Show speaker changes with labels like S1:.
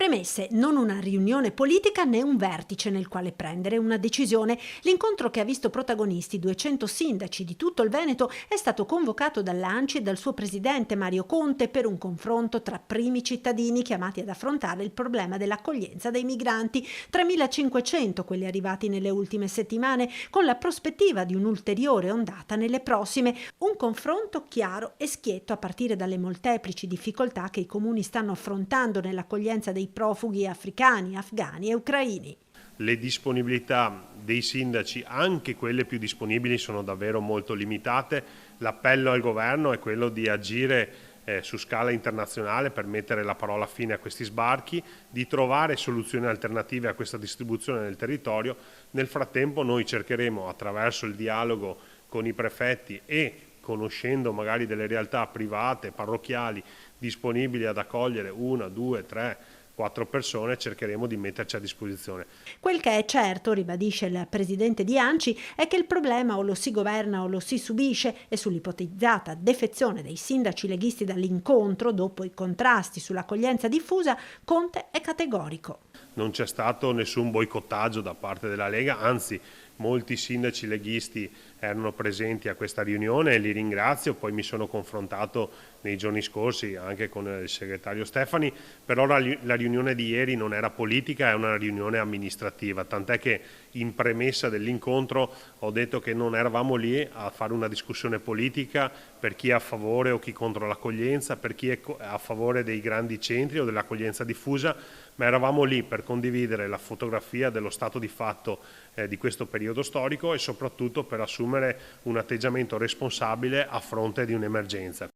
S1: Premesse, non una riunione politica né un vertice nel quale prendere una decisione. L'incontro che ha visto protagonisti 200 sindaci di tutto il Veneto è stato convocato dall'ANCI e dal suo presidente Mario Conte per un confronto tra primi cittadini chiamati ad affrontare il problema dell'accoglienza dei migranti, 3.500 quelli arrivati nelle ultime settimane, con la prospettiva di un'ulteriore ondata nelle prossime. Un confronto chiaro e schietto a partire dalle molteplici difficoltà che i comuni stanno affrontando nell'accoglienza dei profughi africani, afghani e ucraini.
S2: Le disponibilità dei sindaci, anche quelle più disponibili, sono davvero molto limitate. L'appello al governo è quello di agire su scala internazionale per mettere la parola fine a questi sbarchi, di trovare soluzioni alternative a questa distribuzione nel territorio. Nel frattempo noi cercheremo, attraverso il dialogo con i prefetti e conoscendo magari delle realtà private, parrocchiali, disponibili ad accogliere 1, 2, 3, 4 persone, cercheremo di metterci a disposizione.
S1: Quel che è certo, ribadisce il presidente di ANCI, è che il problema o lo si governa o lo si subisce, e sull'ipotizzata defezione dei sindaci leghisti dall'incontro dopo i contrasti sull'accoglienza diffusa, Conte è categorico.
S2: Non c'è stato nessun boicottaggio da parte della Lega, anzi molti sindaci leghisti erano presenti a questa riunione e li ringrazio. Poi mi sono confrontato nei giorni scorsi anche con il segretario Stefani, però la riunione di ieri non era politica, è una riunione amministrativa, tant'è che in premessa dell'incontro ho detto che non eravamo lì a fare una discussione politica per chi è a favore o chi contro l'accoglienza, per chi è a favore dei grandi centri o dell'accoglienza diffusa, ma eravamo lì per condividere la fotografia dello stato di fatto di questo periodo storico e soprattutto per assumere un atteggiamento responsabile a fronte di un'emergenza.